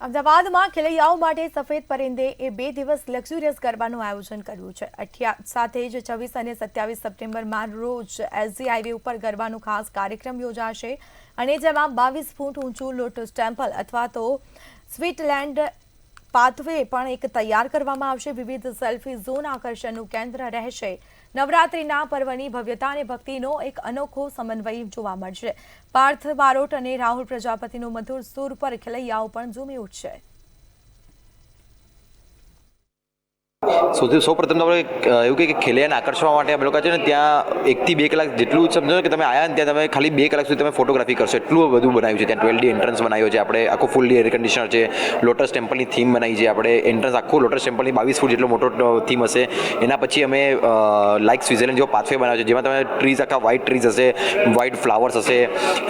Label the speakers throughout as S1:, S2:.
S1: અમદાવાદમાં ખેલૈયાઓ માટે સફેદ પરિંદે એ 2 દિવસ લક્ઝુરિયસ ગરબાનું આયોજન કર્યું છે। સાથે જ 26 અને 27 સપ્ટેમ્બરમાં રોજ એસજી હાઈવે ઉપર ગરબાનો ખાસ કાર્યક્રમ યોજાશે અને જેમાં 22 ફૂટ ઊંચું લોટસ ટેમ્પલ અથવા તો સ્વીટલેન્ડ પાથવે પણ એક તૈયાર કરવામાં આવશે। વિવિધ સેલ્ફી ઝોન આકર્ષણનું કેન્દ્ર રહેશે। નવરાત્રિના પર્વની ભવ્યતા અને ભક્તિનો એક અનોખો સમન્વય જોવા મળશે। પાર્થ બારોટ અને રાહુલ પ્રજાપતિનો મધુર સુર પર ખેલૈયાઓ પણ ઝૂમી ઉઠશે।
S2: સૌ પ્રથમ તો આપણે એવું કે ખેલૈયાને આકર્ષવા માટે અમે લોકો છે ને ત્યાં 1 થી 2 કલાક જેટલું સમજો કે તમે આવ્યા ને ત્યાં તમે ખાલી 2 કલાક સુધી તમે ફોટોગ્રાફી કરશો એટલું બધું બનાવ્યું છે। ત્યાં 12D એન્ટ્રન્સ બનાવ્યો છે આપણે, આખું ફૂલ્લી એર કન્ડિશનર છે। લોટસ ટેમ્પલની થીમ બનાવી છે આપણે, એન્ટ્રન્સ આખું લોટસ ટેમ્પલની 22 ફૂટ જેટલો મોટો થીમ હશે। એના પછી અમે લાઇક સ્વિટ્ઝરલેન્ડ જેવો પાથવે બનાવ્યો છે જેમાં તમે ટ્રીઝ આખા વ્હાઇટ ટ્રીઝ હશે, વ્હાઇટ ફ્લાવર્સ હશે।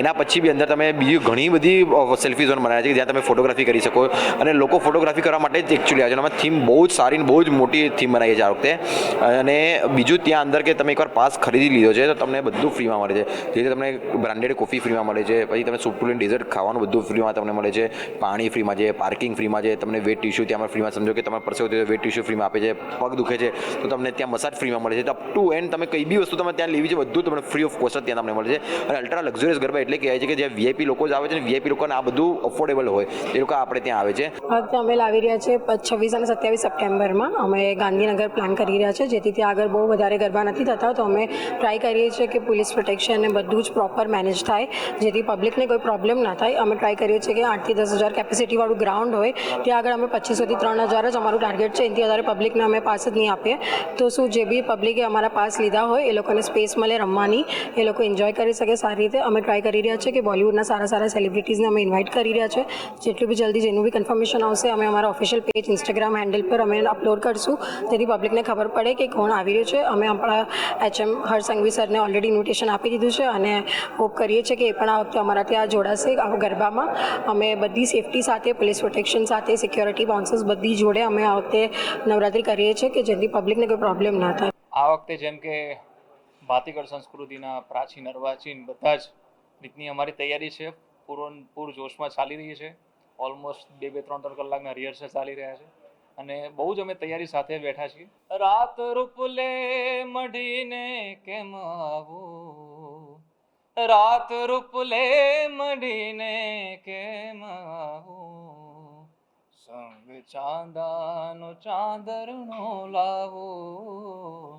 S2: એના પછી બી અંદર તમે બીજી ઘણી બધી સેલ્ફી ઝોન બનાવ્યા છે જ્યાં તમે ફોટોગ્રાફી કરી શકો અને લોકો ફોટોગ્રાફી કરવા માટે જ એકચ્યુઅલી આવે છે। એમાં થીમ બહુ જ સારી બહુ જ મોટી થીમ બનાવી છે આ વખતે। અને બીજું ત્યાં અંદર કે તમે એકવાર પાસ ખરીદી લીધો છે તો તમને બધું ફ્રીમાં મળે છે। જેથી તમને બ્રાન્ડેડ કોફી ફ્રીમાં મળે છે, પછી તમે સુપુલીન ડેઝર્ટ ખાવાનું બધું ફ્રીમાં તમને મળે છે, પાણી ફ્રીમાં છે, પાર્કિંગ ફ્રીમાં છે, તમને વેટ ટિશ્યુ ત્યાં ફ્રીમાં, સમજો કે તમારે પરસેવો થયો વેટ ટિશ્યુ ફ્રીમાં આપે છે, પગ દુખે છે તો તમને ત્યાં મસાજ ફ્રીમાં મળે છે। અપ ટુ એન્ડ તમે કઈ બી વસ્તુ તમે ત્યાં લેવી છે બધું તમને ફ્રી ઓફ કોસ્ટ ત્યાં તમને મળે છે। અને અલ્ટ્રા લક્ઝરિયસ ગરબા એટલે કહેવાય છે કે જે વીઆઈપી લોકો જ આવે છે ને વીઆઈપી લોકોને આ બધું અફોર્ડેબલ હોય એ લોકો આપણે ત્યાં આવે છે।
S3: અમે લાવી રહ્યા છે 26 અને 27 સપ્ટેમ્બરમાં અમે ગાંધીનગર પ્લાન કરી રહ્યા છે જેથી ત્યાં આગળ બહુ વધારે ગરબા નથી થતા તો અમે ટ્રાય કરીએ છીએ કે પોલીસ પ્રોટેક્શન ને બધું જ પ્રોપર મેનેજ થાય જેથી પબ્લિકને કોઈ પ્રોબ્લેમ ના થાય। અમે ટ્રાય કરીએ છીએ કે 8 થી 10 હજાર કેપેસિટીવાળું ગ્રાઉન્ડ હોય ત્યાં આગળ અમે 2500 થી 3000 જ અમારું ટાર્ગેટ છે। એનાથી વધારે પબ્લિકને અમે પાસ જ નહીં આપીએ તો શું જે બી પબ્લિકે અમારા પાસ લીધા હોય એ લોકોને સ્પેસ મળે રમવાની, એ લોકો એન્જોય કરી શકે સારી રીતે। અમે ટ્રાય કરી રહ્યા છીએ કે બોલિવૂડના સારા સેલિબ્રિટીઝને અમે ઇન્વાઇટ કરી રહ્યા છે। જેટલું બી જલ્દી જેનું બી કન્ફર્મેશન આવશે અમે અમારા ઓફિશિયલ પેજ ઇન્સ્ટાગ્રામ હેન્ડલ પર અમે અપલોડ કરશું જેથી પબ્લિકને ખબર પડે કે કોણ આવી રહ્યું છે। અમે આપણા એચએમ હર્ષ સંઘવી સરને ઓલરેડી ઇન્વિટેશન આપી દીધું છે અને હોપ કરીએ છીએ કે એ પણ આ વખતે અમારા ત્યાં જોડાશે આ ગરબામાં। અમે બધી સેફટી સાથે, પોલીસ પ્રોટેક્શન સાથે, સિક્યોરિટી બાઉન્સર્સ બધી જોડે અમે આ વખતે નવરાત્રિ કરીએ છીએ કે જેથી પબ્લિકને કોઈ પ્રોબ્લેમ ના થાય।
S4: આ વખતે જેમ કે ભાતીગળ સંસ્કૃતિના પ્રાચીન અર્વાચીન બધા જ રીતની અમારી તૈયારી છે, પૂર જોશમાં ચાલી રહી છે। ઓલમોસ્ટ 2-3 કલાકના રિહર્સલ ચાલી રહ્યા છે અને બહુ જ અમે તૈયારી સાથે બેઠા છીએ। રાત રૂપલે મઢીને કેમ આવું, રાત રૂપલે મઢીને કેમ આવું, સંગ ચાંદાનો ચાંદરનો લાવો।